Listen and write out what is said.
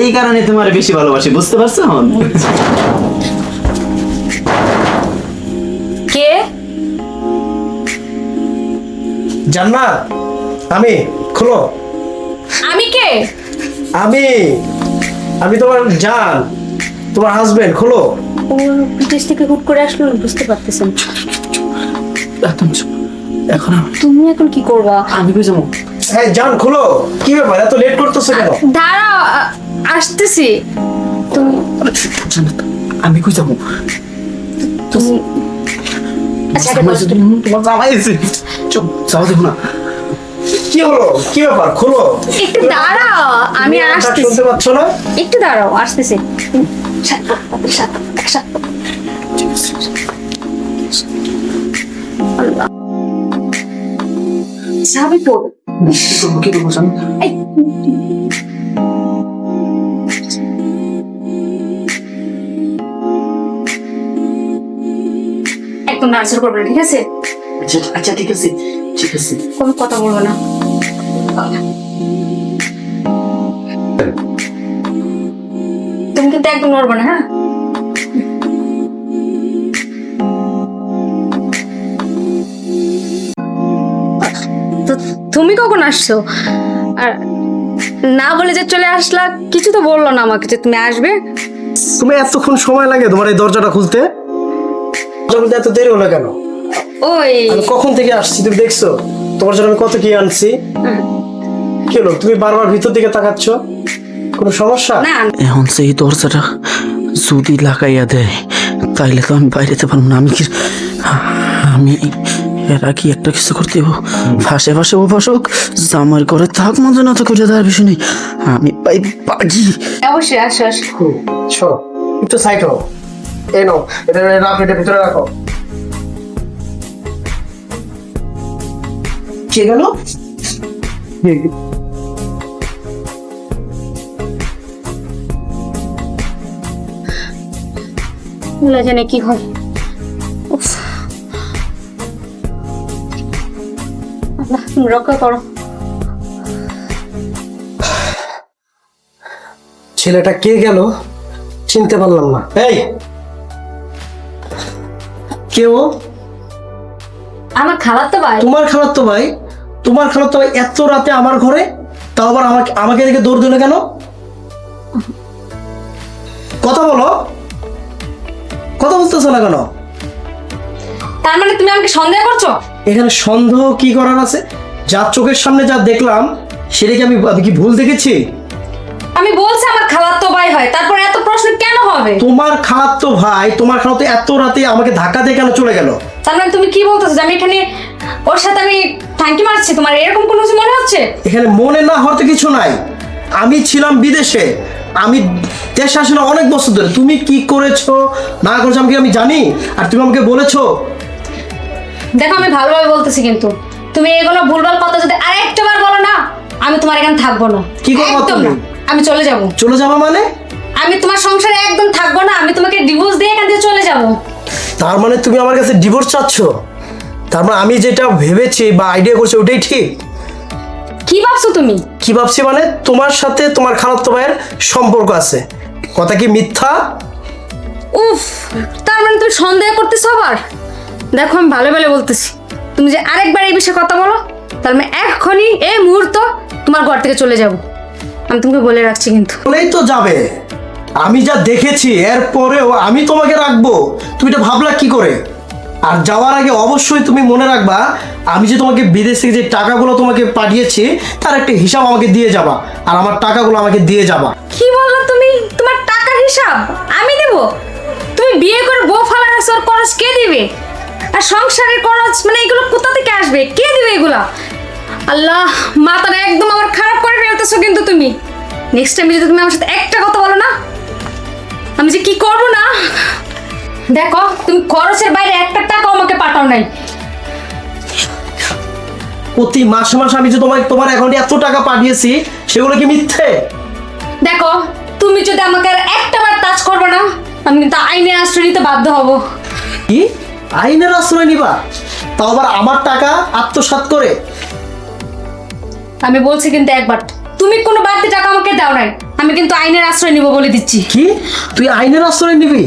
এই কারণে তোমার বেশি ভালোবাসি, বুঝতে পারছো? কে? জান্নাত, আমি, খোলো। আমি কে? আমি তোমার জান, তোমার হাজবেন্ড, খোলো। ও বিদেশ থেকে হুট করে আসলো, বুঝতে পারতেছেন। এখন তুমি এখন কি করবা? আমি কই যাবো? হ্যাঁ জান, খোলো। কি ব্যাপার, এত লেট করতেছো কেন? দাঁড়াও, আসতেছি। তুমি আমি কই যাবো? তুমি আচ্ছা তোমার জামাই এসে, চুপ, যাও দেখো না। কি হলো, কি ব্যাপার, খোলো। একটু দাঁড়াও, আমি তুমি আমার ডাক আসতেছি। শুনতে পাচ্ছ না? একটু দাঁড়াও, আসতেছি। যাবি পড়। কি করবো জানো? এই, একদম নার্সার করবে না, ঠিক আছে? আচ্ছা ঠিক আছে, ঠিক আছে। কোনো কথা বলবো না। তুমি কিন্তু একদম নড়বে না, হ্যাঁ? তো তুমি কখন আসছো? আর না বলে যে চলে আসলা, কিছু তো বললো না আমাকে যে তুমি আসবে। তুমি এতক্ষণ সময় লাগে তোমার এই দরজাটা খুলতে? দরজা খুলতে এত দেরি হলো কেন? ওই আমি কখন থেকে আসছি তুমি দেখছো? তোমার জন্য আমি কত কি আনছি। কি হলো, তুমি বারবার ভিতর দিকে তাকাচ্ছ? কোনো সমস্যা? না, এখন সেই দরজাটা যদি লাগাইয়া দেয় তাইলে তো আমি বাইরেতে পারবো না। আমি এরা কি একটা কিছু করতে হবো, ফাঁসে ফাঁসে ও ফাঁসক, জামার করে থাক মজা না তো করে দেওয়ার বিষয় নেই। আমি পাই পাগি। অবশ্যই আসো আসো। শোনো, একটু সাইড হও। এই নাও, এটা রাখো, এটা ভিতরে রাখো। কে গেল? ভুলে জানে কি হয়। উফ। আল্লাহ, তুমি রক্ষা করো। ছেলেটা কে গেল চিনতে পারলাম না। এই কে ও? আমার খালাতো ভাই। তোমার খালাতো ভাই? তোমার খালাতো ভাই এত রাতে আমার ঘরে? তাও আবার আমাকে দেখে দৌড় দিল কেন? কথা বলো, কথা বলতেছো না কেন? তার মানে তুমি আমাকে সন্দেহ করছো? এখানে সন্দেহ কি করার আছে? যা চোখের সামনে যা দেখলাম সেটা কি আমি কি ভুল দেখেছি? আমি বলছি আমার খালাতো ভাই হয়, তারপর এত প্রশ্ন কেন হবে? তোমার খালাতো ভাই, তোমার খালাতো এত রাতে আমাকে ধাক্কা দিয়ে কেন চলে গেল? তার মানে তুমি কি বলতেছো যে আমি এখানে ওর সাথে আমি ফাঁকি মারছি? তোমার এরকম কোনো কিছু মনে হচ্ছে? এখানে মনে না হতে কিছু নাই। আমি ছিলাম বিদেশে, আমি দেশে আসি না অনেক বছর ধরে। তুমি কি করেছো না করেছো আমি জানি, আর তুমি আমাকে বলেছো। দেখো, আমি ভালোভাবে বলতেছি, কিন্তু তুমি এগুলো ভুলভাল কথা যদি আরেকটা বার বলো না, আমি তোমার এখানে থাকবো না। কি করবো একদম তুমি? না, আমি চলে যাব। চলে যাবা মানে? আমি তোমার সংসারে একদম থাকবো না, আমি তোমাকে ডিভোর্স দিয়ে এখান থেকে চলে যাব। তার মানে তুমি আমার কাছে ডিভোর্স চাচ্ছ? তার মানে আমি যেটা ভেবেছি বা আইডিয়া করছি ওটাই ঠিক? কি ভাবছো তুমি? কি ভাবছি মানে, তোমার সাথে তোমার খালাতো ভাইয়ের সম্পর্ক আছে, কথা কি মিথ্যা? উফ, তার মানে তুমি সন্দেহ করতেছো আবার? দেখো, আমি ভালো ভালো বলতেছি, তুমি যে আরেকবার এই বিষয়ে কথা বলো, তার মানে এখনই এই মুহূর্ত তোমার ঘর থেকে চলে যাব। আমি তোমাকে বলে রাখছি কিন্তু। বলেই তো যাবে। আমি যা দেখেছি এর পরেও আমি তোমাকে রাখবো, তুমি এটা ভাবলা কি করে? আর যাওয়ার আগে অবশ্যই তুমি মনে রাখবা, আমি যে তোমাকে বিদেশ থেকে যে টাকাগুলো তোমাকে পাঠিয়েছি তার একটা হিসাব আমাকে দিয়ে যাবা, আর আমার টাকাগুলো আমাকে দিয়ে যাবা। কি বললো তুমি? তোমার টাকার হিসাব আমি দেব? তুমি বিয়ে করে বউ ফালানোর ওর খরচ কে দিবে? আর সংসারের খরচ মানে এগুলো কোথা থেকে আসবে? কে দিবে এগুলা? আল্লাহ, মাথাটা একদম আমার খারাপ করে ফেলতেছো কিন্তু তুমি। নেক্সট টাইম যদি তুমি আমার সাথে একটা কথা বলো না, আমি যে কি করবো না। দেখো, তুমি খরচের বাইরে একটা টাকাও আমাকে পাঠাও নাই। প্রতি মাসে মাসে আমি যে তোমার অ্যাকাউন্টে এত টাকা পাঠিয়েছি সেগুলো কি মিথ্যে? দেখো, তুমি যদি আমাকে আর একটা বার টাচ করবে না, আমি কিন্তু আইনের আশ্রয় নিতে বাধ্য হব। কি আইনের আশ্রয় নিবা? তাও আবার আমার টাকা আত্মসাৎ করে? আমি বলছি কিন্তু একবার, তুমি কোনো বাড়তি টাকা আমাকে দাও নাই, আমি কিন্তু আইনের আশ্রয় নিব বলে দিচ্ছি। কি তুই আইনের আশ্রয় নিবি?